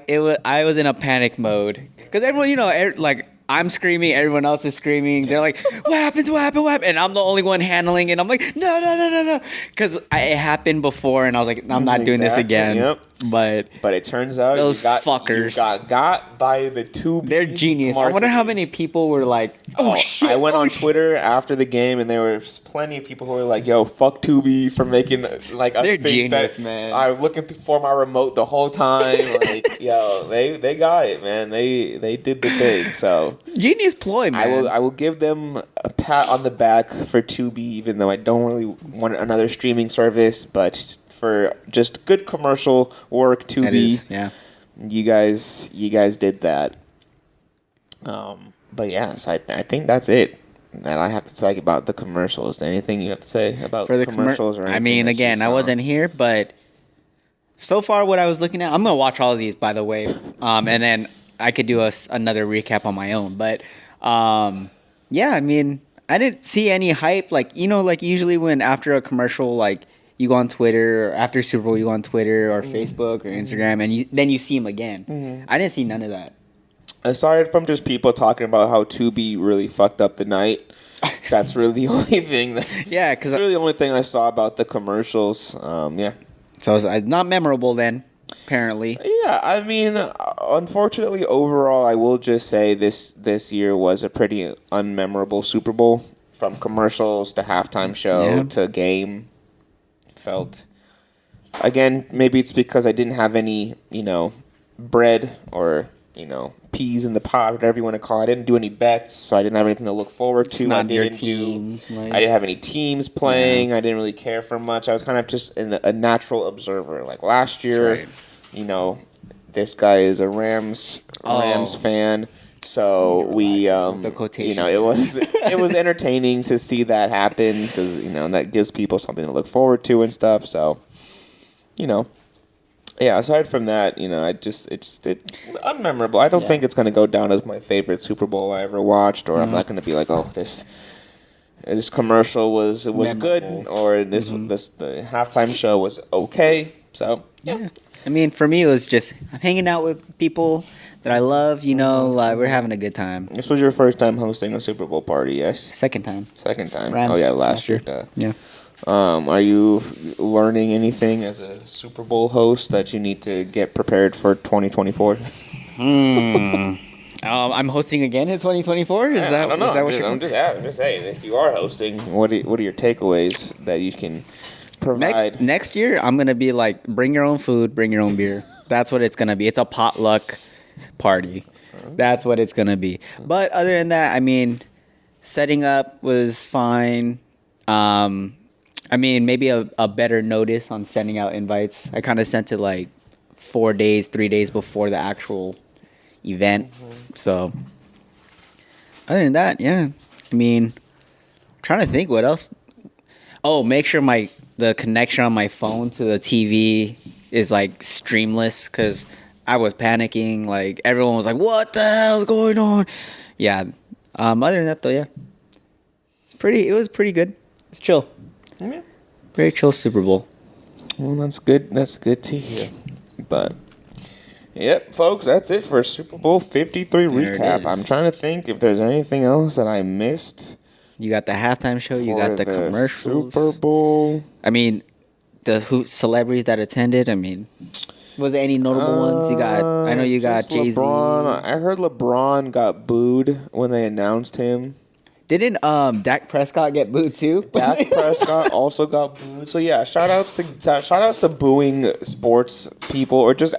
was in a panic mode because everyone, you know, like I'm screaming, everyone else is screaming. They're like, "What happened? What happened? What happened?" And I'm the only one handling it. I'm like, no, because it happened before, and I was like, I'm not doing this again. Yep. But it turns out those fuckers got by the Tubi. They're genius. I wonder how many people were like, "Oh shit!" I went on Twitter after the game, and there were plenty of people who were like, "Yo, fuck Tubi for making like us They're think genius, that man. I'm looking for my remote the whole time." Like, yo, they got it, man. They did the thing. So genius ploy, man. I will give them a pat on the back for Tubi, even though I don't really want another streaming service, but for just good commercial work, Tubi. Yeah. You guys did that. But yeah, so I think that's it that I have to say about the commercials. Anything you have to say about For the commercials? I mean, again, I wasn't here, but so far what I was looking at, I'm gonna watch all of these, by the way, and then I could do another recap on my own. But yeah, I mean, I didn't see any hype. Like, you know, like usually when after a commercial, like you go on Twitter, or after Super Bowl, you go on Twitter or Facebook or Instagram, and then you see them again. I didn't see none of that. Aside from just people talking about how Tubi really fucked up the night, that's really the only thing. Because really the only thing I saw about the commercials. Yeah. So it's not memorable then, apparently. Yeah, I mean, unfortunately, overall, I will just say this year was a pretty unmemorable Super Bowl. From commercials to halftime show to game. Felt, again, maybe it's because I didn't have any, you know, bread or, you know, peas in the pot, whatever you want to call it. I didn't do any bets, so I didn't have anything to look forward to. I didn't have any teams playing. I didn't really care for much. I was kind of just a natural observer. Like last year, you know, this guy is a Rams fan. So we, you know, it was entertaining to see that happen because, you know, that gives people something to look forward to and stuff. So, you know, yeah. Aside from that, you know, it's unmemorable. I don't think it's going to go down as my favorite Super Bowl I ever watched, or I'm not going to be like, oh, this commercial was good, or the halftime show was okay. So yeah. I mean, for me, it was just I'm hanging out with people that I love. You know, we're having a good time. This was your first time hosting a Super Bowl party, yes? Second time. Rams, oh yeah, last year. Yeah. Are you learning anything as a Super Bowl host that you need to get prepared for 2024? I'm hosting again in 2024. Is that? I don't know. Is that I'm just saying. If you are hosting, what are your takeaways that you can provide? Next year, I'm gonna be like, bring your own food, bring your own beer. That's what it's gonna be. It's a potluck party. That's what it's gonna be. But other than that, I mean, Setting up was fine. I mean, maybe a better notice on sending out invites. I kind of sent it like 3 days before the actual event. So, other than that, yeah. I mean, I'm trying to think what else. Oh, make sure the connection on my phone to the TV is like streamless because I was panicking. Like everyone was like, "What the hell is going on?" Yeah. Other than that, though, yeah, it was pretty good. It's chill. Yeah. Very chill Super Bowl. Well, that's good. That's good to hear. But, yep, folks, that's it for Super Bowl 53 There it recap. is. I'm trying to think if there's anything else that I missed. You got the halftime show. You got the commercials. Super Bowl. I mean, the celebrities that attended. I mean, was there any notable ones? I know you got just Jay-Z. LeBron. I heard LeBron got booed when they announced him. Didn't Dak Prescott get booed too? Dak Prescott also got booed. So yeah, shout outs to booing sports people or just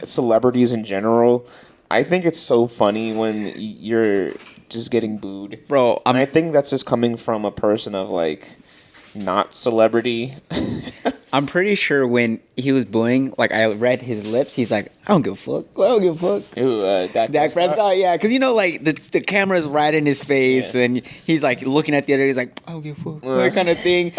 celebrities in general. I think it's so funny when you're just getting booed. Bro, And I think that's just coming from a person of like not celebrity. I'm pretty sure when he was booing, like I read his lips, he's like, I don't give a fuck. I don't give a fuck. Ooh, Dak Prescott, yeah, because you know, like the camera's right in his face, Yeah. and he's like looking at the other. He's like, I don't give a fuck, that kind of thing.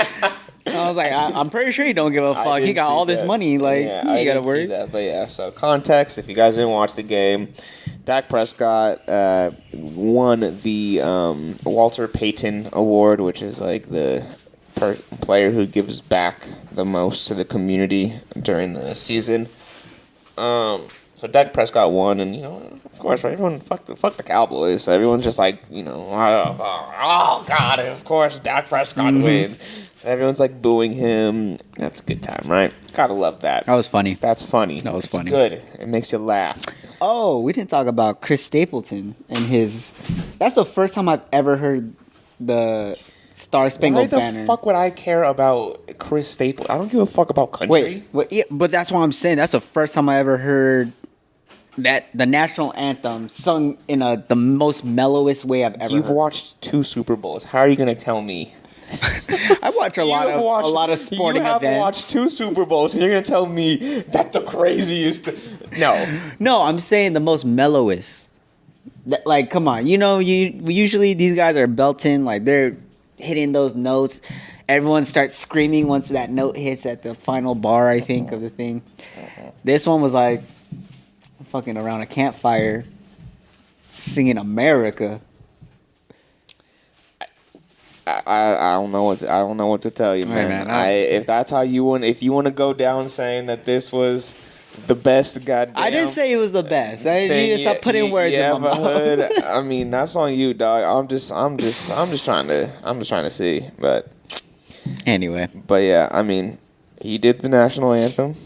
I was like, I'm pretty sure he don't give a I fuck. He didn't got see all this that. money, like Yeah, I you gotta didn't worry. see that, but yeah. So context: if you guys didn't watch the game, Dak Prescott won the Walter Payton Award, which is like the player who gives back the most to the community during the season. So Dak Prescott won, and of course, right, everyone fuck the Cowboys. So everyone's just like, oh god, of course Dak Prescott wins. So everyone's like booing him. That's a good time, right? Gotta love that. That was funny. That's funny. That was It's funny. good. It makes you laugh. Oh, we didn't talk about Chris Stapleton and his. That's the first time I've ever heard the Star Why Spangled the Banner. fuck would I care about Chris Stapleton? I don't give a fuck about country. Wait, yeah, but that's what I'm saying. That's the first time I ever heard that the national anthem sung in the most mellowest way I've ever You've heard. watched 2 Super Bowls. How are you gonna tell me? I watch a lot of sporting You have events. watched 2 Super Bowls, and you're gonna tell me that's the craziest. No. No, I'm saying the most mellowest. Like, come on, usually these guys are belting, like they're hitting those notes. Everyone starts screaming once that note hits at the final bar, I think, of the thing. This one was like fucking around a campfire singing America. I don't know what to tell you, man. man, If that's how you want, if you want to go down saying that this was the best goddamn. I didn't say it was the best. I thing need to stop putting words you in my ever mouth. heard. I mean, that's on you, dog. I'm just trying to see, but Anyway, yeah, I mean, he did the national anthem.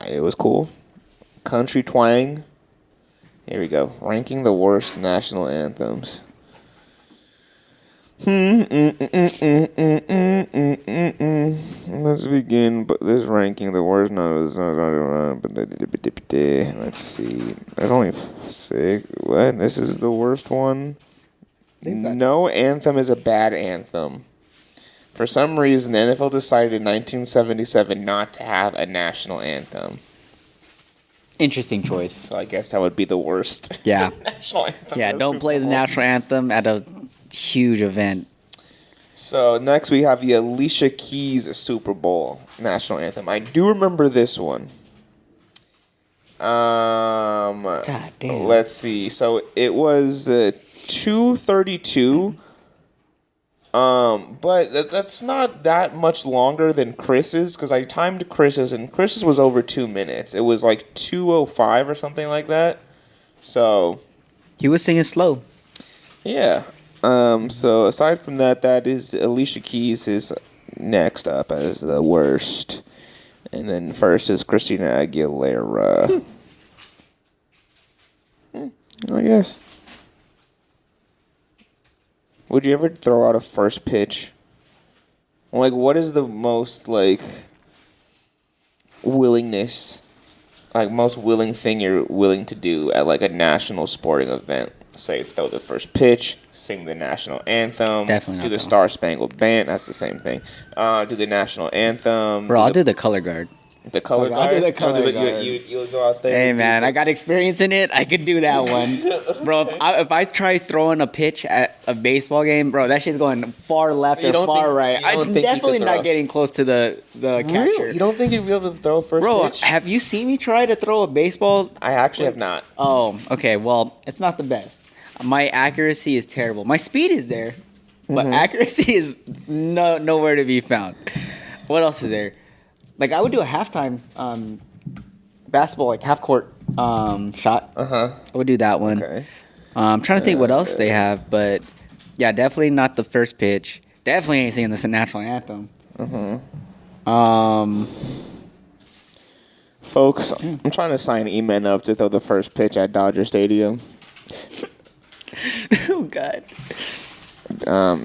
It was cool. Country twang. Here we go. Ranking the worst national anthems. Let's begin. But this ranking the worst. Let's see. There's only 6. What? This is the worst one. No anthem is a bad anthem. For some reason, the NFL decided in 1977 not to have a national anthem. interesting choice. So I guess that would be the worst. Yeah. National anthem. Yeah, of don't Super play the Bowl. national anthem at a huge event. So next we have the Alicia Keys Super Bowl national anthem. I do remember this one. God damn. Let's see. So it was 2:32. But that's not that much longer than Chris's because I timed Chris's and Chris's was over 2 minutes. It was like 2:05 or something like that. So He was singing slow. yeah. So aside from that, that is Alicia Keys is next up as the worst, and then first is Christina Aguilera. I guess. Would you ever throw out a first pitch? Like, what is the most most willing thing you're willing to do at like a national sporting event? say throw the first pitch, sing the national anthem, Definitely not do the that one. Star Spangled Banner. That's the same thing. Do the national anthem. Bro, I'll do the color guard. the color I'll do guard. the color You- guard. You'll go out there. Hey and do man, the- I got experience in it. I could do that one, bro. If I try throwing a pitch at a baseball game, bro, that shit's going far left You or don't far think- right. you don't It's think you definitely could not throw? getting close to the catcher. Really? You don't think you'd be able to throw a first Bro, pitch? have you seen me try to throw a baseball? I actually have not. Oh, okay. Well, it's not the best. My accuracy is terrible. My speed is there, but accuracy is nowhere to be found. What else is there? Like I would do a halftime basketball, like half court shot. I would do that one. Okay. I'm trying to think what else they have, but yeah, definitely not the first pitch. Definitely ain't singing the national anthem. Folks, I'm trying to sign E-Man up to throw the first pitch at Dodger Stadium. Oh God.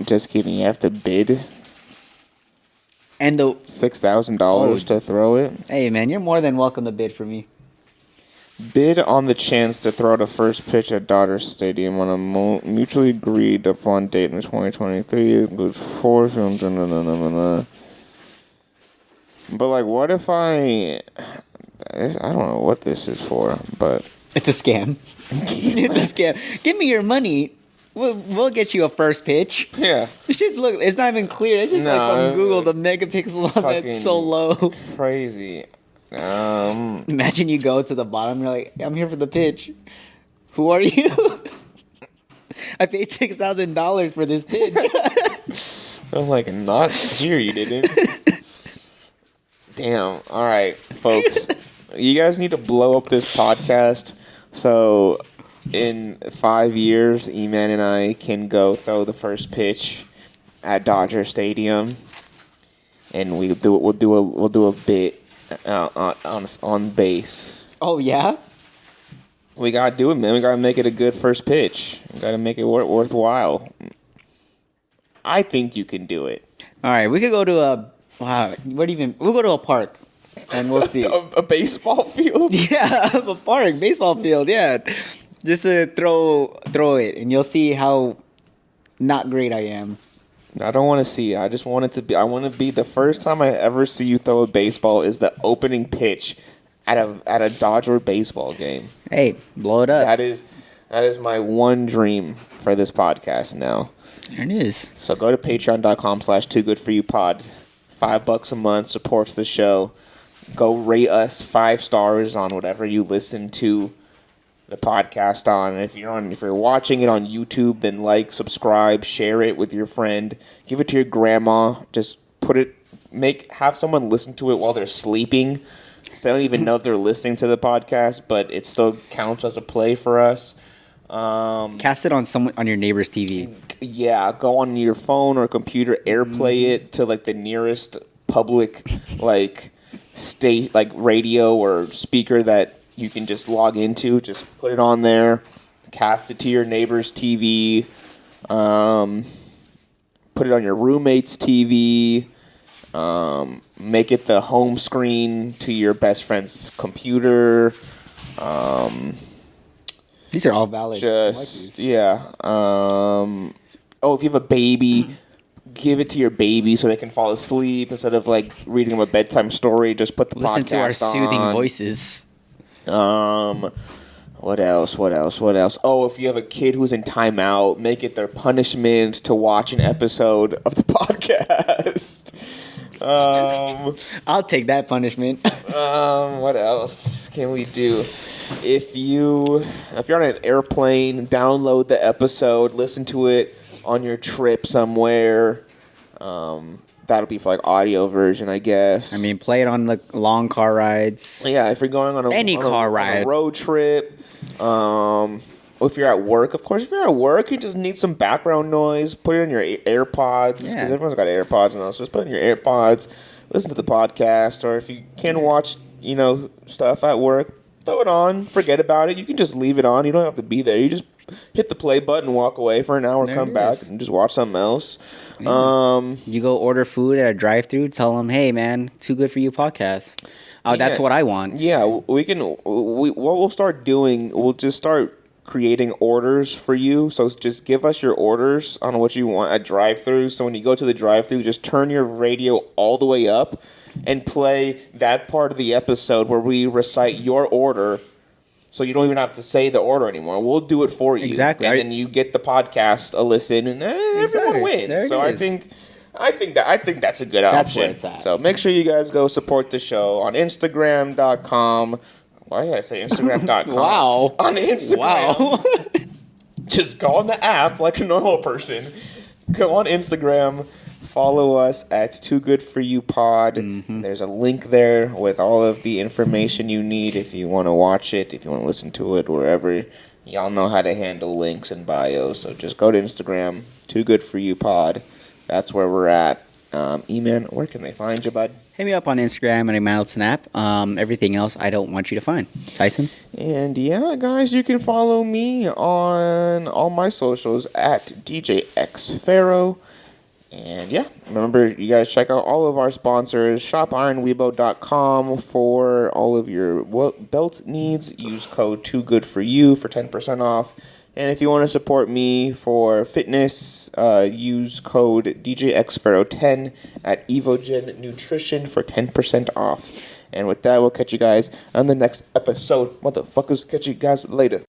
Just kidding. You have to bid And the $6,000 to throw it. hey man, you're more than welcome to bid for me. Bid on the chance to throw the first pitch at Dodger Stadium on a mutually agreed upon date in 2023. Includes four films. But like, what if I don't know what this is for, but It's a scam. It's a scam. Give me your money. We'll get you a first pitch. yeah, This shit's look. It's not even clear. It's just like No, from Google. The megapixel on it's so low. crazy. Imagine you go to the bottom. You're like, I'm here for the pitch. Who are you? I paid $6,000 for this pitch. I'm like, not here, you didn't. Damn. All right, folks. You guys need to blow up this podcast so in 5 years, E-Man and I can go throw the first pitch at Dodger Stadium, and we'll do a bit on base. Oh yeah. We gotta do it, man. We gotta make it a good first pitch. We gotta make it worthwhile. I think you can do it. All right, we could go to a we'll go to a park, and we'll see. A baseball field. Yeah, a park, baseball field. Yeah, just to throw it, and you'll see how not great I am. I don't want to see. I just want it to be. I want to be the first time I ever see you throw a baseball is the opening pitch at a Dodger baseball game. Hey, blow it up. That is my one dream for this podcast now. There it is. So go to patreon.com/toogoodforyoupod. $5 a month supports the show. Go rate us 5 stars on whatever you listen to the podcast on. And if you're watching it on YouTube, then like, subscribe, share it with your friend, give it to your grandma. Just have someone listen to it while they're sleeping. So they don't even know if they're listening to the podcast, but it still counts as a play for us. Cast it on your neighbor's TV. Yeah, go on your phone or computer, AirPlay it to like the nearest public like state, like radio or speaker that you can just log into. Just put it on there, cast it to your neighbor's TV, put it on your roommate's TV, make it the home screen to your best friend's computer. These are all valid. Yeah. If you have a baby, give it to your baby so they can fall asleep instead of like reading them a bedtime story. Just put the Listen podcast to our soothing on. voices. What else? Oh, if you have a kid who's in timeout, make it their punishment to watch an episode of the podcast. I'll take that punishment. What else can we do? If you're on an airplane, download the episode, listen to it on your trip somewhere. That'll be for like audio version, I guess. I mean, play it on the long car rides. Yeah, if you're going on a road trip, if you're at work, of course, if you're at work, you just need some background noise. Put it on your AirPods because everyone's got AirPods now. So just put it on your AirPods, listen to the podcast, or if you can watch, stuff at work, throw it on. Forget about it. You can just leave it on. You don't have to be there. You just hit the play button, walk away for an hour, come back, and just watch something else. Yeah. You go order food at a drive-thru, tell them, "Hey, man, Too Good For You podcast." Oh, that's what I want. Yeah, we can. What we'll start doing, we'll just start creating orders for you. So just give us your orders on what you want at drive-thru. So when you go to the drive-thru, just turn your radio all the way up and play that part of the episode where we recite your order. So you don't even have to say the order anymore. We'll do it for you. Exactly. And then you get the podcast a listen, and everyone wins. So I think that's a good option. That's where it's at. So make sure you guys go support the show on Instagram.com. Why did I say Instagram.com? Wow. On Instagram. Wow. Just go on the app like a normal person. Go on Instagram. Follow us at Too Good For You Pod. Mm-hmm. There's a link there with all of the information you need if you want to watch it, if you want to listen to it, wherever. Y'all know how to handle links and bios. So just go to Instagram, Too Good For You Pod. That's where we're at. E-Man, where can they find you, bud? Hit me up on Instagram and Madison app. Everything else I don't want you to find. Tyson? And yeah, guys, you can follow me on all my socials at DJXFaro. And yeah, remember, you guys check out all of our sponsors. Shop IRONWEEBO.com for all of your belt needs. Use code TOOGOODFORYOU for 10% off. And if you want to support me for fitness, use code DJXFaro10 at EVOGEN Nutrition for 10% off. And with that, we'll catch you guys on the next episode. Motherfuckers, catch you guys later.